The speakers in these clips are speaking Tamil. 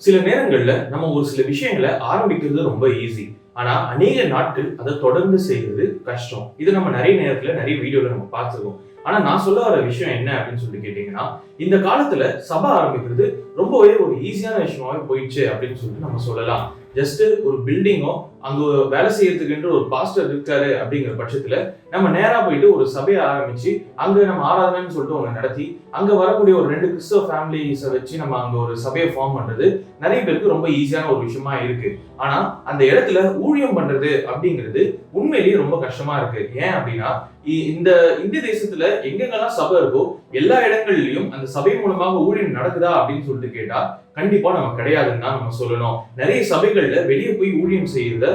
சில நேரங்கள்ல நம்ம ஒரு சில விஷயங்களை ஆரம்பிக்கிறது ரொம்ப ஈஸி. ஆனா அநேக நாட்கள் அதை தொடர்ந்து செய்யறது கஷ்டம். இது நம்ம நிறைய நேரத்துல நிறைய வீடியோல நம்ம பார்த்திருக்கோம். ஆனா நான் சொல்ல வர விஷயம் என்ன அப்படின்னு சொல்லிட்டு கேட்டீங்கன்னா, இந்த காலத்துல சபை ஆரம்பிக்கிறது ரொம்பவே ஒரு ஈஸியான விஷயமாவே போயிடுச்சு அப்படின்னு சொல்லிட்டு நம்ம சொல்லலாம். ஜஸ்ட் ஒரு பில்டிங்கோ அங்க வேலை செய்யறதுக்கு ஒரு பாஸ்டர் இருக்காரு அப்படிங்கிற பட்சத்துல நம்ம நேரா போயிட்டு ஒரு சபையை ஆரம்பிச்சு அங்க நம்ம ஆராதனைன்னு சொல்லிட்டு ஒண்ணு நடத்தி அங்க வரக்கூடிய ஒரு 2 கிறிஸ்தவ ஃபேமிலிஸை வச்சு நம்ம அங்க ஒரு சபையை ஃபார்ம் பண்றது நிறைய பேருக்கு ரொம்ப ஈஸியான ஒரு விஷயமா இருக்கு. ஆனா அந்த இடத்துல ஊழியம் பண்றது அப்படிங்கிறது உண்மையிலேயே ரொம்ப கஷ்டமா இருக்கு. ஏன் அப்படின்னா இந்த இந்திய தேசத்துல எங்கெங்கெல்லாம் சபை இருக்கோ எல்லா இடங்கள்லயும் அந்த சபை மூலமாக ஊழியம் நடக்குதா அப்படின்னு சொல்லிட்டு கேட்டா கண்டிப்பா நம்ம கிடையாதுன்னு தான் நம்ம சொல்லணும். நிறைய சபைகள்ல வெளியே போய் ஊழியம் செய்யறத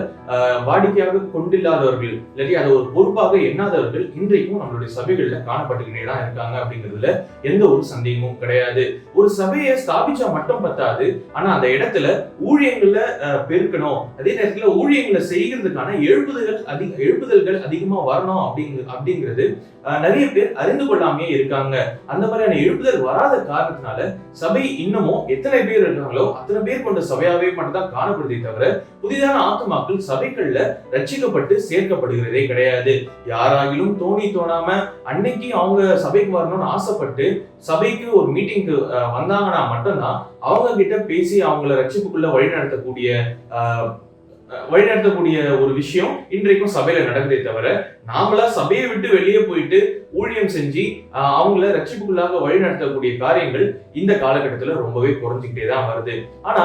வாடிக்கையாக கொண்டில்லாதவர்கள் இல்லாட்டி அதை ஒரு பொறுப்பாக எண்ணாதவர்கள் இன்றைக்கும் நம்மளுடைய சபைகள்ல காணப்பட்டுக்கிட்டே தான் இருக்காங்க அப்படிங்கிறதுல எந்த ஒரு சந்தேகமும் கிடையாது. ஒரு சபையை ஸ்தாபிச்சா மட்டும் பத்தாது, ஆனா அந்த இடத்துல ஊழியங்கள்ல பெருக்கணும், அதே நேரத்துல ஊழியங்களை செய்கிறதுக்கான எழுப்புதல்கள் அதிகமா வரணும் அப்படிங்கிறது நிறைய பேர் அறிந்து கொள்ளாமே இருக்காங்க. அந்த மாதிரியான எழுப்புதல் வராத காரணத்தினால சபை இன்னமும் எத்தனை பேர் இருக்காங்களோ அத்தனை பேர் கொண்ட சபையாவே மட்டும்தான் காணப்படுதே தவிர புதிதான ஆத்துமாக்கள் சபைகள்ல ரட்சிக்கப்பட்டு சேர்க்கப்படுகிறதே கிடையாது. யாராகிலும் தோணாம அன்னைக்கு அவங்க சபைக்கு வரணும்னு ஆசைப்பட்டு சபைக்கு ஒரு மீட்டிங்க்கு வந்தாங்கன்னா மட்டும்தான் அவங்க கிட்ட பேசி அவங்கள ரட்சிப்புக்குள்ள வழிநடத்தக்கூடிய ஒரு விஷயம் இன்றைக்கும் சபையில நடக்குதே தவிர நாமளா சபையை விட்டு வெளியே போயிட்டு ஊழியம் செஞ்சு அவங்கள ரட்சிப்புக்குள்ளாக வழிநடத்தக்கூடிய காரியங்கள் இந்த காலகட்டத்துல ரொம்பவே குறைஞ்சிக்கிட்டே தான் வருது. ஆனா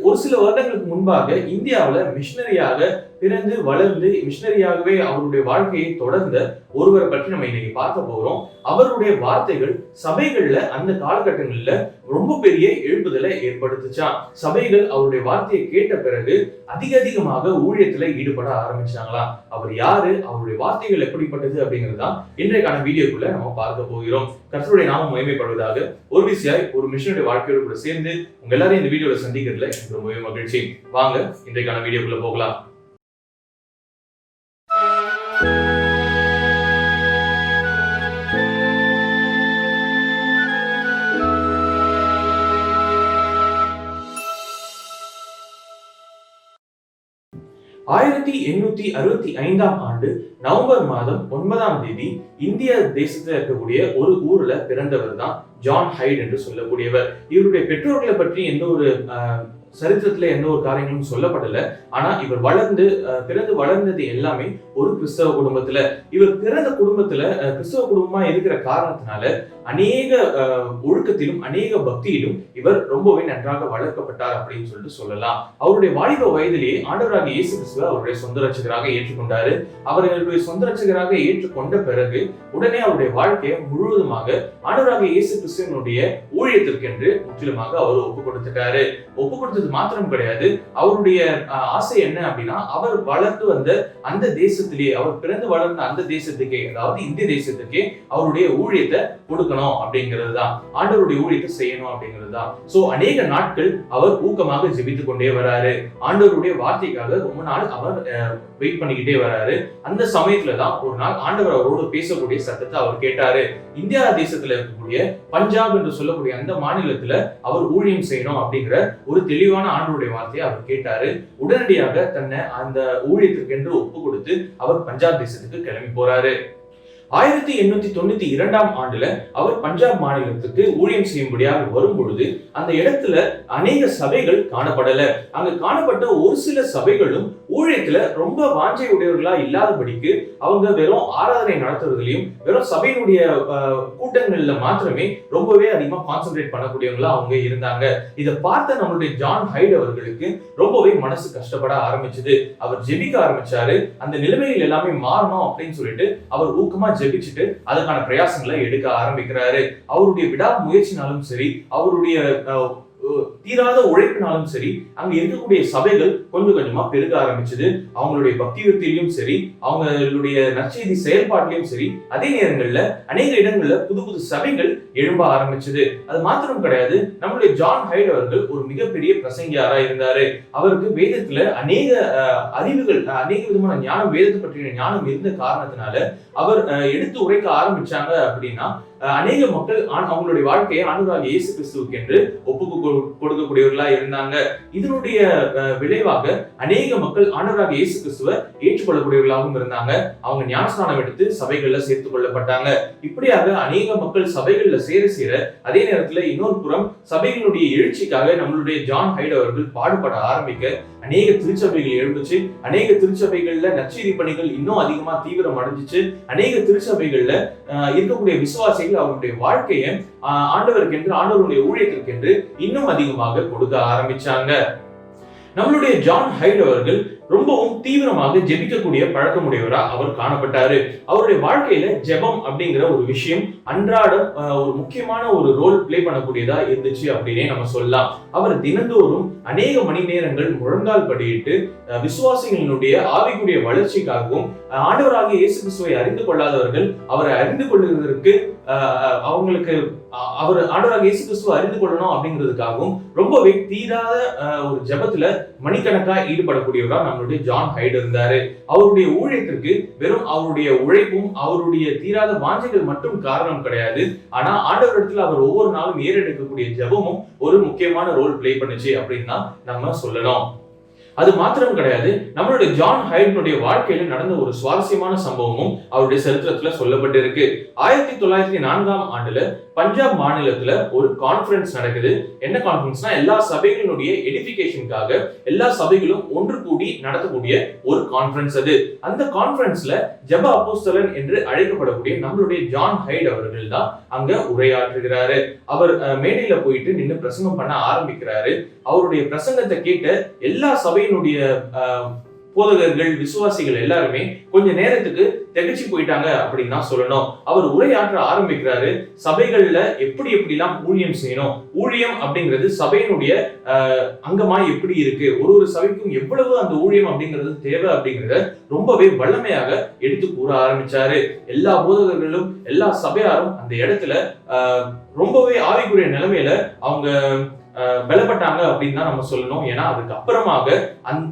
ஒரு சில வருடங்களுக்கு முன்பாக இந்தியாவில மிஷினரியாக பிறந்து வளர்ந்து மிஷினரியாகவே அவருடைய வாழ்க்கையை தொடர்ந்த ஒருவரை பற்றி நம்ம இன்னைக்கு பார்க்க போறோம். அவருடைய வார்த்தைகள் சபைகள்ல அந்த காலகட்டங்கள்ல ரொம்ப பெரிய எழுப்புதலை ஏற்படுத்துச்சான். சபைகள் அவருடைய வார்த்தையை கேட்ட பிறகு அதிகமாக ஊழியத்துல ஈடுபட ஆரம்பிச்சாங்களாம். அவர் யாரு, அவருடைய வார்த்தைகள் எப்படிப்பட்டது அப்படிங்கிறதுதான் இன்றைக்கான வீடியோக்குள்ள நம்ம பார்க்க போகிறோம். கர்த்தருடைய நாமம் மகிமைப்படுவதாக. ஒரு விஷயம் ஒரு மிஷனுடைய வாழ்க்கையோடு கூட சேர்ந்து உங்க எல்லாரும் இந்த வீடியோல சந்திக்கிறதுல எனக்கு ரொம்பவே மகிழ்ச்சி. வாங்க இன்றைக்கான வீடியோக்குள்ள போகலாம். ஆயிரத்தி 1865 ஆண்டு நவம்பர் மாதம் 9ஆம் தேதி இந்திய தேசத்துல இருக்கக்கூடிய ஒரு ஊர்ல பிறந்தவர் தான் ஜான் ஹைட் என்று சொல்லக்கூடியவர். இவருடைய பெற்றோர்களை பற்றி எந்த ஒரு சரித்திரத்துல எந்த ஒரு காரியங்களும் சொல்லப்படல. ஆனா இவர் பிறந்து வளர்ந்தது எல்லாமே ஒரு கிறிஸ்தவ குடும்பத்துல. இவர் பிறந்த குடும்பத்துல கிறிஸ்தவ குடும்பமா இருக்கிற காரணத்தினால அநேக ஒழுக்கத்திலும் அநேக பக்தியிலும் இவர் ரொம்பவே நன்றாக வளர்க்கப்பட்டார் அப்படின்னு சொல்லிட்டு சொல்லலாம். அவருடைய வாலிப வயதிலேயே ஆண்டவராக இயேசு கிறிஸ்துவை அவருடைய சொந்த ரட்சகராக ஏற்றுக்கொண்டாரு. அவர்களுடைய சொந்த ரட்சகராக ஏற்றுக்கொண்ட பிறகு உடனே அவருடைய வாழ்க்கையை முழுவதுமாக ஆண்டவராக இயேசு கிறிஸ்துவனுடைய ஊழியத்திற்கென்று முற்றிலுமாக அவர் ஒப்பு கொடுத்துட்டாரு. ஒப்பு கொடுத்தது மாத்திரம் கிடையாது, அவருடைய ஆசை என்ன அப்படின்னா அவர் வளர்ந்து வந்த அந்த தேசத்திலேயே, அவர் பிறந்து வளர்ந்த அந்த தேசத்துக்கே, அதாவது இந்திய தேசத்துக்கே அவருடைய ஊழியத்தை கொடுக்கணும் அப்படிங்கிறது தான், ஆண்டவருடைய ஊழியத்தை செய்யணும் அப்படிங்கிறது தான். சோ அநேக நாட்கள் அவர் ஊக்கமாக ஜெபித்துக் கொண்டே வராரு. ஆண்டவருடைய வார்த்தைக்காக ரொம்ப நாள் அவர் வெயிட் பண்ணிக்கிட்டே வராரு. அந்த சமயத்துலதான் ஒரு நாள் ஆண்டவர் அவரோடு பேசக்கூடிய சத்தத்தை அவர் கேட்டாரு. இந்தியா தேசத்துல இருக்கக்கூடிய பஞ்சாப் என்று சொல்லக்கூடிய அந்த மாநிலத்துல அவர் ஊழியம் செய்யணும் அப்படிங்கிற ஒரு தெளிவான ஆண்டவருடைய வார்த்தையை அவர் கேட்டாரு. உடனடியாக தன்னை அந்த ஊழியத்திற்கு என்று ஒப்பு கொடுத்து அவர் பஞ்சாப் தேசத்துக்கு கிளம்பி போறாரு. 1892ஆம் ஆண்டுல அவர் பஞ்சாப் மாநிலத்துக்கு ஊழியம் செய்யும்படியாக வரும் பொழுது அந்த இடத்துல அநேக சபைகள் காணப்படல. அங்க காணப்பட்ட ஒரு சில சபைகளும் ஊழியத்துல ரொம்ப வாஞ்சை உடையவர்களா இல்லாதபடிக்கு அவங்க வெறும் ஆராதனை நடத்துறதுலயும் வெறும் சபையினுடைய கூட்டங்கள்ல மாத்திரமே ரொம்பவே அதிகமா கான்சென்ட்ரேட் பண்ணக்கூடியவங்களா அவங்க இருந்தாங்க. இதை பார்த்த நம்மளுடைய ஜான் ஹைட் அவர்களுக்கு ரொம்பவே மனசு கஷ்டப்பட ஆரம்பிச்சது. அவர் ஜெபிக்க ஆரம்பிச்சாரு. அந்த நிலைமைகள் எல்லாமே மாறணும் அப்படின்னு சொல்லிட்டு அவர் ஊக்கமா ஜெபிச்சுட்டு அதுக்கான பிரயாசங்களை எடுக்க ஆரம்பிக்கிறாரு. அவருடைய விடா முயற்சினாலும் சரி, அவருடைய தீராத உழைப்பினாலும் சரி, அங்க இருக்கக்கூடிய சபைகள் கொஞ்சம் கொஞ்சமா பெருக ஆரம்பிச்சது. அவங்களுடைய பக்தி விருத்தியிலும் சரி, அவங்களுடைய நற்செய்தி செயல்பாட்டிலையும் சரி, அதே நேரங்கள்ல அநேக இடங்கள்ல புது புது சபைகள் எழும்ப ஆரம்பிச்சது. அது மாத்திரம் கிடையாது, நம்மளுடைய ஜான் ஹைட் அவர்கள் ஒரு மிகப்பெரிய பிரசங்கியாரா இருந்தாரு. அவருக்கு வேதத்துல அநேக அறிவுகள், அநேக விதமான ஞானம், வேதத்தை பற்றிய ஞானம் இருந்த காரணத்தினால அவர் எடுத்து உரைக்க ஆரம்பிச்சாங்க அப்படின்னா அநேக மக்கள் அவங்களுடைய வாழ்க்கையை ஆண்டவராகிய இயேசு கிறிஸ்துவுக்கு என்று ஒப்பு கொடுக்கக்கூடியவர்களா இருந்தாங்க. இதனுடைய விளைவாக அநேக மக்கள் ஆண்டவராக இயேசு கிறிஸ்துவை ஏற்றுக்கொள்ளக்கூடியவர்களாகவும் இருந்தாங்க. அவங்க ஞானஸ்நானம் எடுத்து சபைகள்ல சேர்த்துக் கொள்ளப்பட்டாங்க. இப்படியாக அநேக மக்கள் சபைகள்ல சேர அதே நேரத்துல இன்னொரு புறம் சபைகளுடைய எழுச்சிக்காக நம்மளுடைய ஜான் ஹைட் அவர்கள் பாடுபட ஆரம்பிக்க அநேக திருச்சபைகள் எழுந்துச்சு. அநேக திருச்சபைகள்ல நற்செய்தி பணிகள் இன்னும் அதிகமா தீவிரம் அடைஞ்சிச்சு. அநேக திருச்சபைகள்ல இருக்கக்கூடிய விசுவாசிகள் அவருடைய வாழ்க்கையை ஆண்டவருக்கென்று ஆண்டவருடைய ஊழியத்திற்கென்று இன்னும் அதிகமாக கொடுக்க ஆரம்பிச்சாங்க. நம்மளுடைய ஜான் ஹைட் அவர்கள் ரொம்பவும் தீவிரமாக ஜெபிக்கக்கூடிய பழக்கமுடையவரா அவர் காணப்பட்டாரு. அவருடைய வாழ்க்கையில ஜெபம் அப்படிங்கிற ஒரு விஷயம் அன்றாடம் ஒரு முக்கியமான ஒரு ரோல் பிளே பண்ணக்கூடியதா இருந்துச்சு அப்படின்னே நம்ம சொல்லலாம். அவர் தினந்தோறும் அநேக மணி நேரங்கள் முழங்கால் படியிட்டு விசுவாசிகளினுடைய ஆவிக்குரிய வளர்ச்சிக்காகவும் ஆண்டவராகிய இயேசு கிறிஸ்துவை அறிந்து கொள்ளாதவர்கள் அவரை அறிந்து கொள்வதற்கு அவங்களுக்கு அவர் ஆண்டவராகிய இயேசு கிறிஸ்துவை அறிந்து கொள்ளணும் அப்படிங்கிறதுக்காகவும் ரொம்பவே தீராத ஒரு ஜெபத்துல மணிக்கணக்கா ஈடுபடக்கூடியவரா நம்மளுடைய ஜான் ஹைட் இருந்தாரு. அவருடைய ஊழியத்திற்கு வெறும் அவருடைய உழைப்பும் அவருடைய தீராத வாஞ்சைகள் மட்டும் காரணம் கிடையாது. ஆனா ஆண்டவரிடத்துல அவர் ஒவ்வொரு நாளும் ஏறெடுக்கக்கூடிய ஜெபமும் ஒரு முக்கியமான ரோல் பிளே பண்ணுச்சு அப்படின்னு தான் நம்ம சொல்லணும். அது மாத்திரம் கிடையாது, நம்மளுடைய ஜான் ஹைடினுடைய வாழ்க்கையில நடந்த ஒரு சுவாரஸ்யமான சம்பவமும் அவருடைய சரித்திரத்துல சொல்லப்பட்டிருக்கு. 1904 பஞ்சாப் மாநிலத்துல ஒரு கான்ஃபரன்ஸ் நடக்குது. என்ன கான்ஃபரன்ஸ்னா எல்லா சபைகளுடைய எடிஃபிகேஷனுக்காக எல்லா சபைகளும் ஒன்று கூடி நடத்தக்கூடிய ஒரு கான்ஃபரன்ஸ் அது. அந்த கான்ஃபரன்ஸ்ல ஜெப அப்போஸ்தலன் என்று அழைக்கப்படக்கூடிய நம்மளுடைய ஜான் ஹைட் அவர்கள் தான் அங்க உரையாற்றுகிறாரு. அவர் மேடையில போயிட்டு நின்று பிரசங்கம் பண்ண ஆரம்பிக்கிறாரு. அவருடைய பிரசங்கத்தை கேட்ட எல்லா சபையினுடைய போதகர்கள் விசுவாசிகள் எல்லாருமே கொஞ்ச நேரத்துக்கு திகச்சு போயிட்டாங்க அப்படின்னு தான் சொல்லணும். அவர் உரையாற்ற ஆரம்பிக்கிறாரு. சபைகள்ல எப்படிலாம் ஊழியம் செய்யணும், ஊழியம் அப்படிங்கிறது சபையினுடைய அங்கமா எப்படி இருக்கு, ஒரு சபைக்கும் எவ்வளவு அந்த ஊழியம் அப்படிங்கிறது தேவை அப்படிங்கிறத ரொம்பவே வல்லமையாக எடுத்து கூற ஆரம்பிச்சாரு. எல்லா போதகர்களும் எல்லா சபையாரும் அந்த இடத்துல ரொம்பவே ஆவிக்குரிய நிலைமையில அவங்க பலப்பட்டாங்க அப்படின்னு தான் நம்ம சொல்லணும். ஏன்னா அதுக்கு அப்புறமாக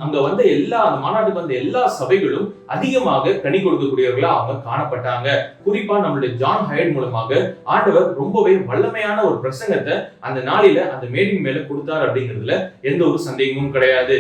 அங்க வந்த அந்த மாநாட்டுக்கு வந்த எல்லா சபைகளும் அதிகமாக கனி கொடுக்கக்கூடியவர்களா அவங்க காணப்பட்டாங்க. குறிப்பா நம்மளுடைய ஜான் ஹைட் மூலமாக ஆண்டவர் ரொம்பவே வல்லமையான ஒரு பிரசங்கத்தை அந்த நாளில அந்த மேடையின் மேல கொடுத்தார் அப்படிங்கிறதுல எந்த ஒரு சந்தேகமும் கிடையாது.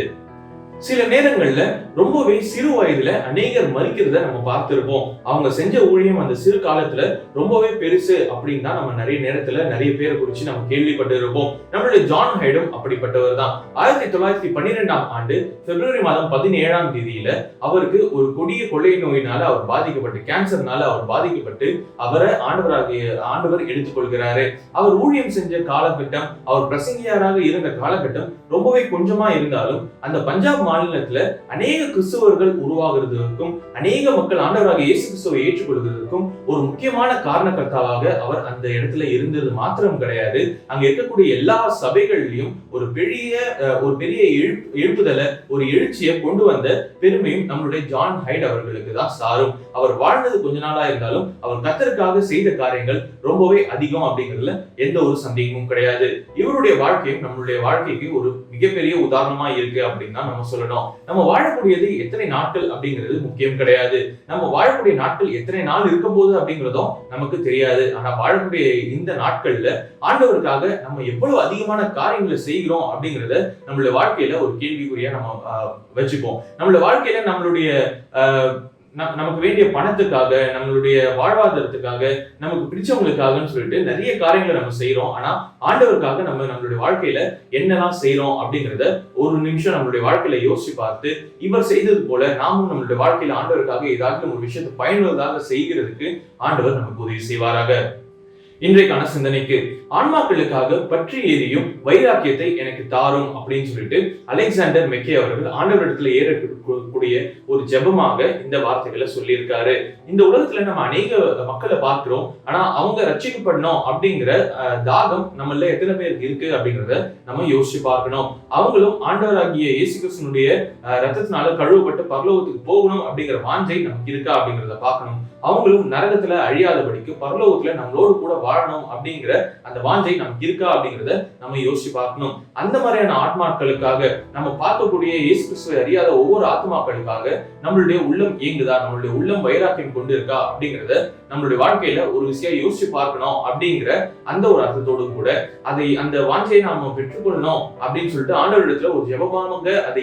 சில நேரங்கள்ல ரொம்பவே சிறு வயதுல அநேகர் மறிக்கிறத நம்ம பார்த்திருப்போம். அவங்க செஞ்ச ஊழியம் அந்த சிறு காலத்துல ரொம்பவே பெருசு அப்படின்னு தான் நம்ம நிறைய நேரத்துல நிறைய பேரை குறிச்சு நம்ம கேள்விப்பட்டு இருப்போம். நம்மளுடைய ஜான் ஹைடும் அப்படிப்பட்டவர் தான். 1912 பிப்ரவரி மாதம் 17 அவருக்கு ஒரு கொடிய கொள்ளை நோயினால அவர் பாதிக்கப்பட்டு கேன்சர்னால அவர் பாதிக்கப்பட்டு அவரை ஆண்டவர் எடுத்துக்கொள்கிறாரு. அவர் ஊழியம் செஞ்ச காலகட்டம், அவர் பிரசங்கியாராக இருந்த காலகட்டம் ரொம்பவே கொஞ்சமா இருந்தாலும் அந்த பஞ்சாப் மாநிலத்துல அநேக கிறிஸ்தவர்கள் உருவாகிறதுக்கும் அநேக மக்கள் ஆண்டவராக இயேசு கிறிஸ்துவை ஏற்றுக்கொள்வதற்கும் ஒரு முக்கியமான காரணகர்த்தாவாக அவர் அந்த இடத்துல இருந்தது மாத்திரம் கிடையாது. அங்க இருக்கக்கூடிய எல்லா சபைகளிலும் ஒரு பெரிய எழுப்புதலை ஒரு எழுச்சியை கொண்டு வந்த பெருமையும் நம்மளுடைய ஜான் ஹைட் அவர்களுக்கு தான் சாரும். அவர் வாழ்ந்தது கொஞ்ச நாளா இருந்தாலும் அவர் கர்த்தருக்காக செய்த காரியங்கள் ரொம்பவே அதிகம் அப்படிங்கிறதுல எந்த ஒரு சந்தேகமும் கிடையாது. இவருடைய வாழ்க்கையும் நம்மளுடைய வாழ்க்கைக்கு ஒரு மிகப்பெரிய உதாரணமா இருக்கு அப்படின்னு தான் நம்ம சொல்லணும். நம்ம வாழக்கூடியது எத்தனை நாட்கள் அப்படிங்கிறது முக்கியம் கிடையாது. நம்ம வாழக்கூடிய நாட்கள் எத்தனை நாள் இருக்க போகுது அப்படிங்கிறதும் நமக்கு தெரியாது. ஆனா வாழக்கூடிய இந்த நாட்கள்ல ஆண்டவருக்காக நம்ம எவ்வளவு அதிகமான காரியங்களை செய்கிறோம் அப்படிங்கறத நம்மளுடைய வாழ்க்கையில ஒரு கேள்விக்குறியா நம்ம வச்சுப்போம். நம்மளுடைய வாழ்க்கையில நம்மளுடைய நமக்கு வேண்டிய பணத்துக்காக, நம்மளுடைய வாழ்வாதாரத்துக்காக, நமக்கு பிடிச்சவங்களுக்காகன்னு சொல்லிட்டு நிறைய காரியங்களை நம்ம செய்யறோம். ஆனா ஆண்டவருக்காக நம்மளுடைய வாழ்க்கையில என்னெல்லாம் செய்யறோம் அப்படிங்கறத ஒரு நிமிஷம் நம்மளுடைய வாழ்க்கையில யோசிச்சு பார்த்து இவர் செய்தது போல நாமும் நம்மளுடைய வாழ்க்கையில ஆண்டவருக்காக ஏதாவது ஒரு விஷயத்தை பயனுள்ளதாக செய்கிறதுக்கு ஆண்டவர் நமக்கு உதவி செய்வாராக. இன்றைக்கான சிந்தனைக்கு ஆன்மாக்களுக்காக பற்றி எரியும் வைராக்கியத்தை எனக்கு தாரும் அப்படின்னு சொல்லிட்டு அலெக்சாண்டர் மெக்கே அவர்கள் ஆண்டவரிடத்துல ஏறக்கூடிய ஒரு ஜெபமாக இந்த வார்த்தைகளை சொல்லியிருக்காரு. இந்த உலகத்துல நம்ம அநேக மக்களை பார்க்கிறோம். ஆனா அவங்க ரட்சிக்கப்படணும் அப்படிங்கிற தாகம் நம்மள எத்தனை பேருக்கு இருக்கு அப்படிங்கிறத நம்ம யோசிச்சு பார்க்கணும். அவங்களும் ஆண்டவராகிய இயேசு கிறிஸ்துவினுடைய ரத்தத்தினால கழுவப்பட்டு பரலோகத்துக்கு போகணும் அப்படிங்கிற வாஞ்சை நமக்கு இருக்கா அப்படிங்கிறத பார்க்கணும். அவங்களும் நரகத்துல அழியாதபடிக்கு பரலோகத்துல நம்மளோடு கூட வாழணும் அப்படிங்கிற அந்த வாஞ்சை நமக்கு இருக்கா அப்படிங்கிறத நம்ம யோசிச்சு பார்க்கணும். அந்த மாதிரியான ஆத்மாக்களுக்காக நம்ம பார்க்கக்கூடிய இயேசு கிறிஸ்துவை அறியாத ஒவ்வொரு ஆத்மா ஆத்துமாக்களுக்காக நம்மளுடைய உள்ளம் இயங்குதா, நம்மளுடைய உள்ளம் வைராக்கியம் கொண்டு இருக்கா அப்படிங்கறத நம்மளுடைய வாழ்க்கையில ஒரு விஷயம் யோசிச்சு பார்க்கணும் அப்படிங்கிற அந்த ஒரு அர்த்தத்தோடு கூட அந்த வாஞ்சையை நாம பெற்றுக்கொள்ளணும் அப்படின்னு சொல்லிட்டு ஆண்டவரிடத்துல ஒரு ஜெபமாக அதை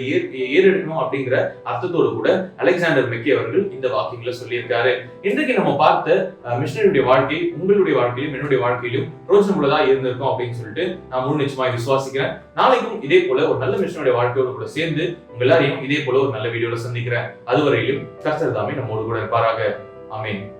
ஏறெடுக்கணும் அப்படிங்கிற அர்த்தத்தோடு கூட அலெக்சாண்டர் மெக்கே அவர்கள் இந்த வாக்கியங்களை சொல்லியிருக்காரு. இன்றைக்கு நம்ம பார்த்த மிஷனரியுடைய வாழ்க்கை உங்களுடைய வாழ்க்கையிலும் என்னுடைய வாழ்க்கையிலும் ரோஜனமுள்ளதா இருந்திருக்கும் அப்படின்னு சொல்லிட்டு நான் முழு நிச்சயமா விசுவாசிக்கிறேன். நாளைக்கும் இதே போல ஒரு நல்ல மிஷனருடைய வாழ்க்கையோடு கூட சேர்ந்து உங்க எல்லாரையும் இதே போல ஒரு நல்ல வீடியோல சந்திக்கிறேன். அதுவரையிலும் கர்த்தர் தாமே நம்மோடு கூட இருப்பாராக. ஆமென்.